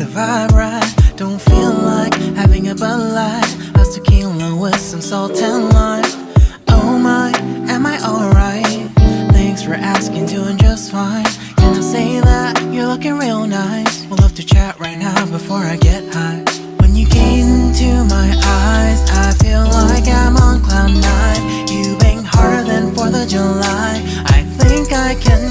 vibe right. Don't feel like having a Bud Light. Let's tequila with some salt and lime. Oh my, am I alright? Thanks for asking, doing just fine. Can I say that you're looking real nice? We'll love to chat right now before I get high. When you gaze into my eyes, I feel like I'm on cloud nine. You bang harder than 4th of July. I think I can